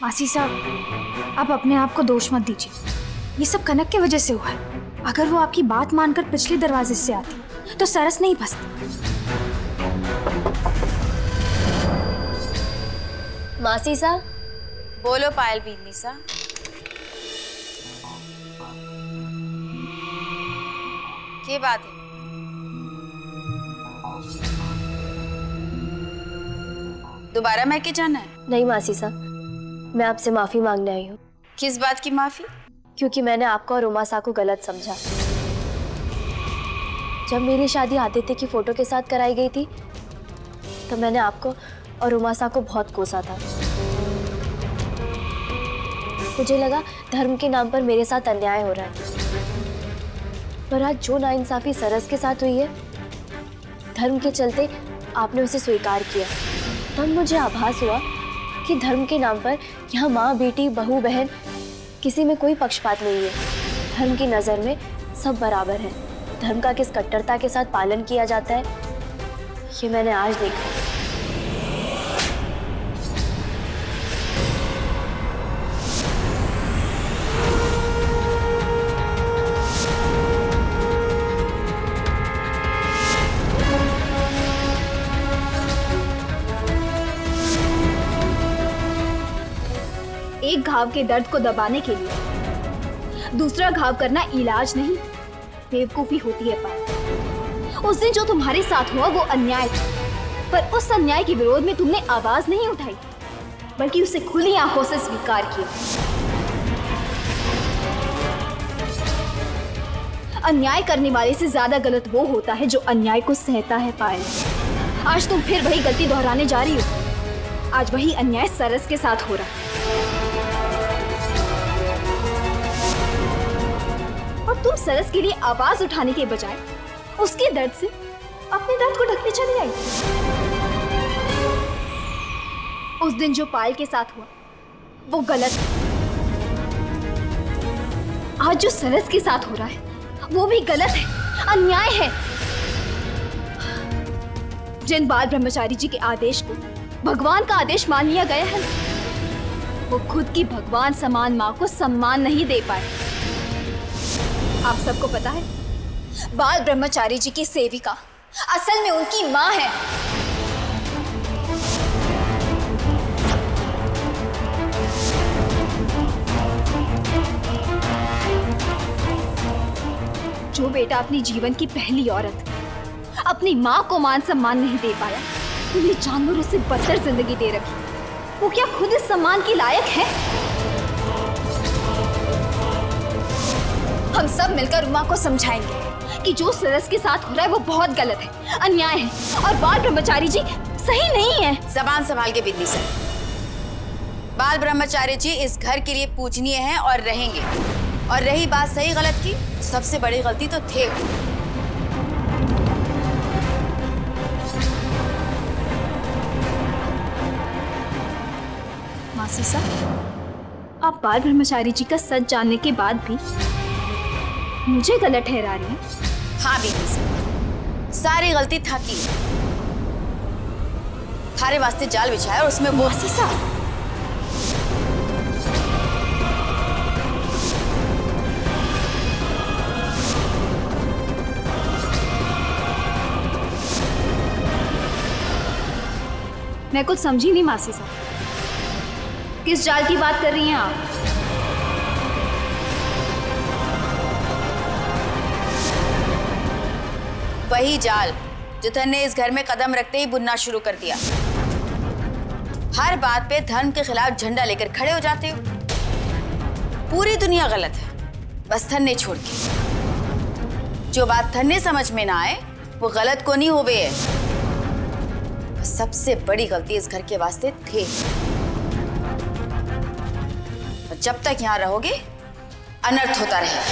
मासी साहब, आप अपने आप को दोष मत दीजिए। ये सब कनक की वजह से हुआ है। अगर वो आपकी बात मानकर पिछले दरवाजे से आती तो सरस नहीं फंसती। मासी साहब। बोलो पायल बीनी सा। क्या बात है? दोबारा मैं क्या जाना है? नहीं मासी साहब, मैं आपसे माफी मांगने आई हूँ। किस बात की माफी? क्योंकि मैंने आपको और उमा सा को गलत समझा। जब मेरी शादी आदित्य की फोटो के साथ कराई गई थी तो मैंने आपको और उमा सा को बहुत कोसा था। मुझे लगा धर्म के नाम पर मेरे साथ अन्याय हो रहा है, पर आज जो नाइंसाफी सरस के साथ हुई है, धर्म के चलते आपने उसे स्वीकार किया। तब मुझे आभास हुआ कि धर्म के नाम पर यहाँ माँ बेटी बहू बहन किसी में कोई पक्षपात नहीं है। धर्म की नज़र में सब बराबर हैं। धर्म का किस कट्टरता के साथ पालन किया जाता है, ये मैंने आज देखा। एक घाव के दर्द को दबाने के लिए दूसरा घाव करना इलाज नहीं, बेवकूफी होती है पायल। उस दिन जो तुम्हारे साथ हुआ वो अन्याय था, पर उस अन्याय के विरोध में तुमने आवाज नहीं उठाई, बल्कि उसे खुली आंखों से स्वीकार किया। अन्याय करने वाले से ज्यादा गलत वो होता है जो अन्याय को सहता है पायल। आज तुम फिर वही गलती दोहराने जा रही हो। आज वही अन्याय सरस के साथ हो रहा है और तुम सरस के लिए आवाज उठाने के बजाय उसके दर्द से अपने दर्द को ढकने चली आई। उस दिन जो पायल के साथ हुआ वो गलत है। आज जो सरस के साथ हो रहा है वो भी गलत है, अन्याय है। जिन बाल ब्रह्मचारी जी के आदेश को भगवान का आदेश मान लिया गया है, वो खुद की भगवान समान माँ को सम्मान नहीं दे पाए। आप सबको पता है, बाल ब्रह्मचारी जी की सेविका असल में उनकी माँ है। जो बेटा अपनी जीवन की पहली औरत अपनी माँ को मान सम्मान नहीं दे पाया, उन्हें जानवरों से बदतर जिंदगी दे रखी, वो क्या खुद इस सम्मान की लायक है? हम सब मिलकर उमा को समझाएंगे कि जो सरस के साथ हो रहा है वो बहुत गलत है, अन्याय है, और बाल ब्रह्मचारी जी सही नहीं है। जबान संभाल के बिन्नी सर। बाल ब्रह्मचारी जी इस घर के लिए पूजनीय हैं और रहेंगे। और रही बात सही गलत की, सबसे बड़ी गलती तो थे। मासी साहब, आप बाल ब्रह्मचारी जी का सच जानने के बाद भी मुझे गलत ठहरा रही हैं। हाँ बिन्नी सर, सारी गलती था की। थारे वास्ते जाल बिछाया और उसमें वो। मासी साहब, मैं कुछ समझी नहीं मासी साहब, किस जाल की बात कर रही हैं आप? वही जाल जो धन ने इस घर में कदम रखते ही बुनना शुरू कर दिया। हर बात पे धर्म के खिलाफ झंडा लेकर खड़े हो जाते हो। पूरी दुनिया गलत है, बस धन ने छोड़ के। जो बात धन ने समझ में ना आए वो गलत को नहीं होवे है। सबसे बड़ी गलती इस घर के वास्ते थे, और जब तक यहां रहोगे अनर्थ होता रहेगा।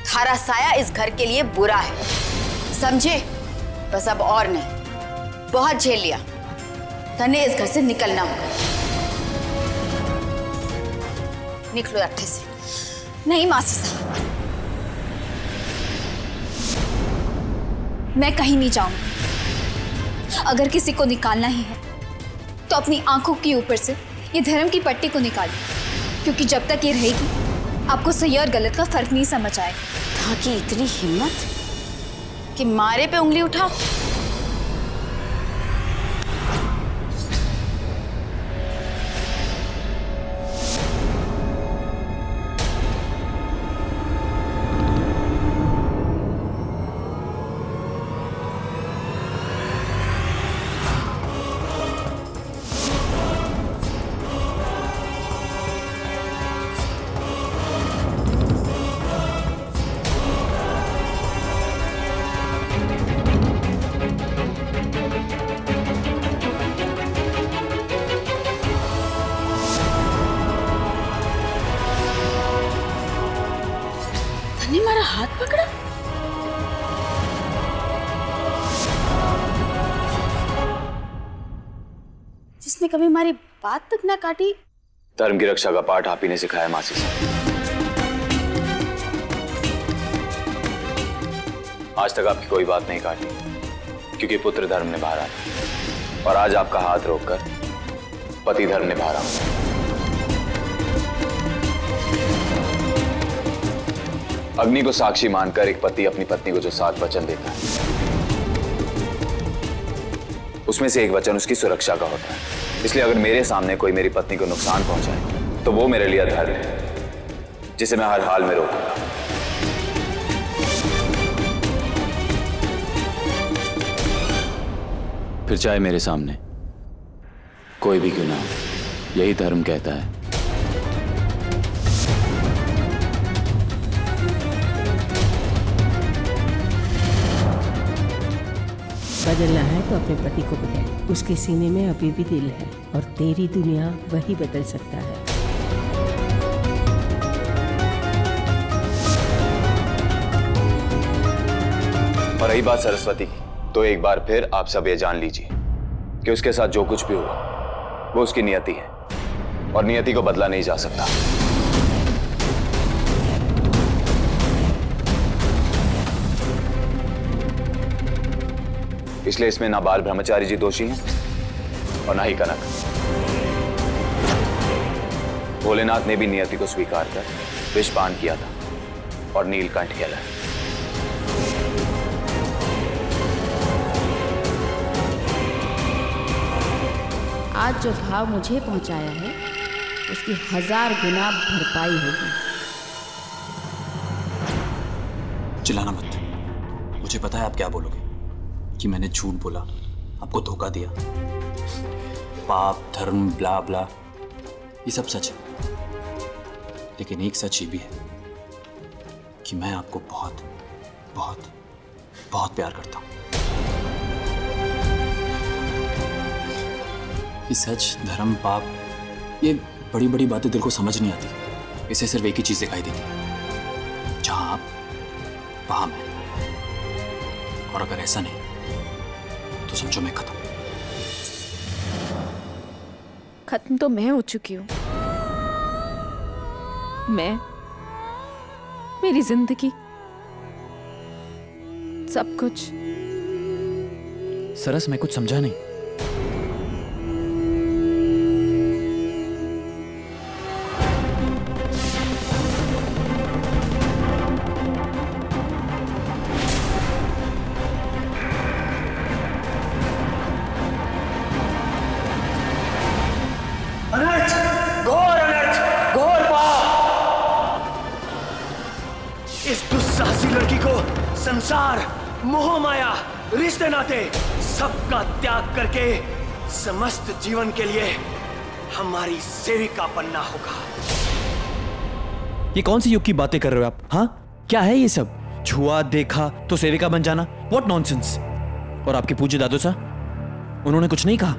थारा साया इस घर के लिए बुरा है, समझे? बस अब और नहीं, बहुत झेल लिया। तने इस घर से निकलना होगा। निकलो अच्छे से। नहीं मासी साहब, मैं कहीं नहीं जाऊंगी। अगर किसी को निकालना ही है तो अपनी आंखों के ऊपर से ये धर्म की पट्टी को निकालिए, क्योंकि जब तक ये रहेगी आपको सही और गलत का फर्क नहीं समझ आएगा। कहाँ की इतनी हिम्मत कि मारे पे उंगली उठाओ। मारा हाथ पकड़ा। जिसने कभी हमारी बात तक ना काटी। धर्म की रक्षा का पाठ आप ही ने सिखाया मासी से। आज तक आपकी कोई बात नहीं काटी, क्योंकि पुत्र धर्म निभा रहा है, और आज आपका हाथ रोककर पति धर्म निभा रहा हूं। अग्नि को साक्षी मानकर एक पति अपनी पत्नी को जो 7 वचन देता है, उसमें से एक वचन उसकी सुरक्षा का होता है। इसलिए अगर मेरे सामने कोई मेरी पत्नी को नुकसान पहुंचाए तो वो मेरे लिए अधर्म है, जिसे मैं हर हाल में रोकूंगा। फिर चाहे मेरे सामने कोई भी क्यों ना हो, यही धर्म कहता है। बदलना है तो अपने पति को बदल। उसके सीने में अभी भी दिल है, और तेरी दुनिया वही बदल सकता है। और रही बात सरस्वती की, तो एक बार फिर आप सब ये जान लीजिए कि उसके साथ जो कुछ भी हुआ वो उसकी नियति है, और नियति को बदला नहीं जा सकता। इसलिए इसमें ना बाल ब्रह्मचारी जी दोषी हैं और ना ही कनक। भोलेनाथ ने भी नियति को स्वीकार कर विषपान किया था, और नीलकंठ खेला। आज जो घाव मुझे पहुंचाया है उसकी 1000 गुना भरपाई होगी। चिल्लाना मत। मुझे पता है आप क्या बोलोगे, कि मैंने झूठ बोला, आपको धोखा दिया। पाप धर्म ब्ला ब्ला ये सब सच है, लेकिन एक सच ये भी है कि मैं आपको बहुत बहुत बहुत प्यार करता हूं। ये सच धर्म पाप ये बड़ी बड़ी बातें दिल को समझ नहीं आती। इसे सिर्फ एक ही चीज दिखाई देती, जहां आप वहां मैं, और अगर ऐसा नहीं तो समझो मैं खत्म तो मैं हो चुकी हूं। मैं, मेरी जिंदगी, सब कुछ। सरस मैं कुछ समझा नहीं। संसार, मोह माया, रिश्ते नाते सबका त्याग करके समस्त जीवन के लिए हमारी सेविका बनना होगा। ये कौन सी युग की बातें कर रहे हो आप? हाँ, क्या है ये सब? छुआ देखा तो सेविका बन जाना, व्हाट नॉनसेंस। और आपके पूज्य दादू साहब, उन्होंने कुछ नहीं कहा?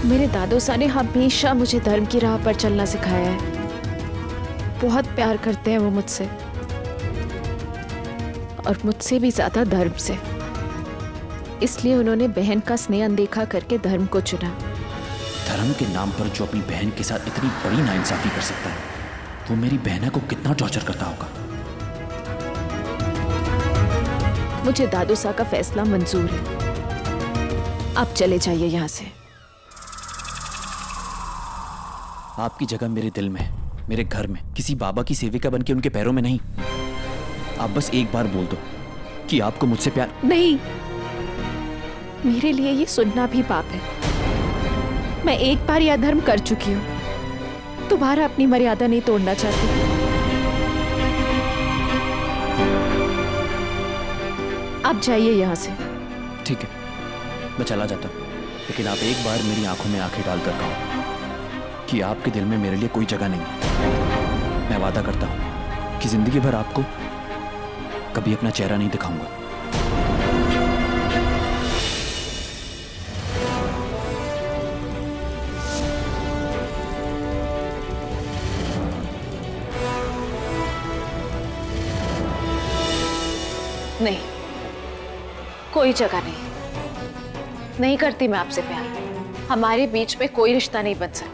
मेरे दादू साहब ने हमेशा मुझे धर्म की राह पर चलना सिखाया है। बहुत प्यार करते हैं वो मुझसे, और मुझसे भी ज्यादा धर्म से। इसलिए उन्होंने बहन का स्नेह अनदेखा करके धर्म को चुना। धर्म के नाम पर जो अपनी बहन के साथ इतनी बड़ी नाइंसाफी कर सकता है, वो मेरी बहना को कितना टॉर्चर करता होगा। मुझे दादू साहब का फैसला मंजूर है। आप चले जाइए यहाँ से। आपकी जगह मेरे दिल में है, मेरे घर में, किसी बाबा की सेविका बन के उनके पैरों में नहीं। आप बस एक बार बोल दो कि आपको मुझसे प्यार। नहीं, मेरे लिए ये सुनना भी पाप है। मैं एक बार यह धर्म कर चुकी हूँ, दोबारा अपनी मर्यादा नहीं तोड़ना चाहती। आप जाइए यहाँ से। ठीक है, मैं चला जाता हूँ, लेकिन आप एक बार मेरी आंखों में आंखें डालकर कहो कि आपके दिल में मेरे लिए कोई जगह नहीं। मैं वादा करता हूँ कि जिंदगी भर आपको कभी अपना चेहरा नहीं दिखाऊंगा। नहीं, कोई जगह नहीं। नहीं करती मैं आपसे प्यार। हमारे बीच में कोई रिश्ता नहीं बन सकता।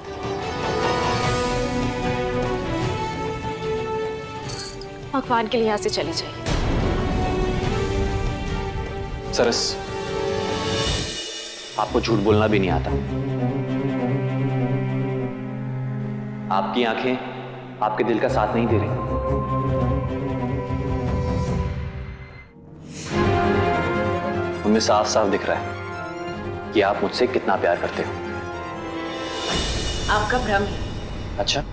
भगवान के लिए यहां से चली जाइए। सरस, आपको झूठ बोलना भी नहीं आता। आपकी आंखें आपके दिल का साथ नहीं दे रही। उनमें साफ साफ दिख रहा है कि आप मुझसे कितना प्यार करते हो। आपका भ्रम है। अच्छा,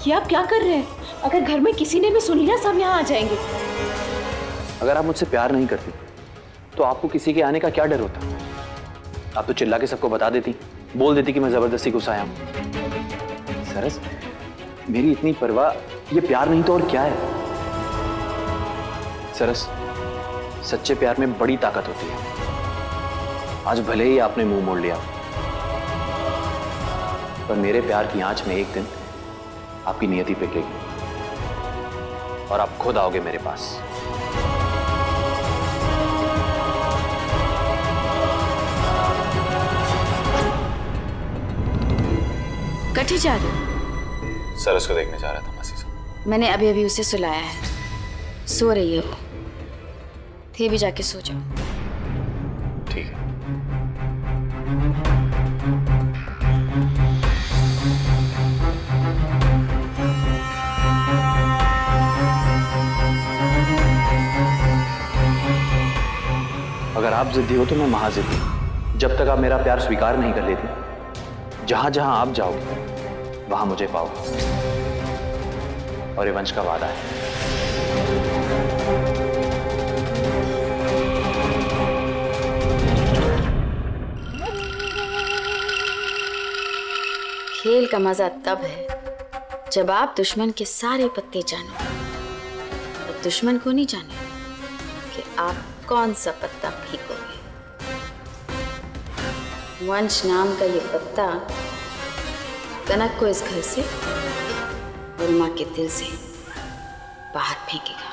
ये आप क्या कर रहे हैं? अगर घर में किसी ने भी सुन लिया, सब यहाँ आ जाएंगे। अगर आप मुझसे प्यार नहीं करती तो आपको किसी के आने का क्या डर होता? आप तो चिल्ला के सबको बता देती, बोल देती कि मैं जबरदस्ती घुस आया हूं। सरस, मेरी इतनी परवाह, ये प्यार नहीं तो और क्या है? सरस, सच्चे प्यार में बड़ी ताकत होती है। आज भले ही आपने मुंह मोड़ लिया, पर मेरे प्यार की आंच में एक दिन आपकी नियति पिघलेगी और आप खुद आओगे मेरे पास। कटी जा रहे हो? सरस को देखने जा रहा था मासी साहब। मैंने अभी अभी उसे सुलाया है, सो रही है वो। थे भी जाके सो जाओ। ठीक है। अगर आप जिद्दी हो तो मैं महाजिद्दी हूं। जब तक आप मेरा प्यार स्वीकार नहीं कर लेती, जहां जहां आप जाओगे वहां मुझे पाओगे। और ये वंश का वादा है। खेल का मजा तब है जब आप दुश्मन के सारे पत्ते जानो, और दुश्मन को नहीं जाने कि आप कौन सा पत्ता फेंकोगे। वंश नाम का ये पत्ता कनक को इस घर से और मां के दिल से बाहर फेंकेगा।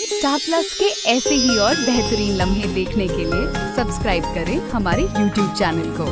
स्टार प्लस के ऐसे ही और बेहतरीन लम्हे देखने के लिए सब्सक्राइब करें हमारे YouTube चैनल को।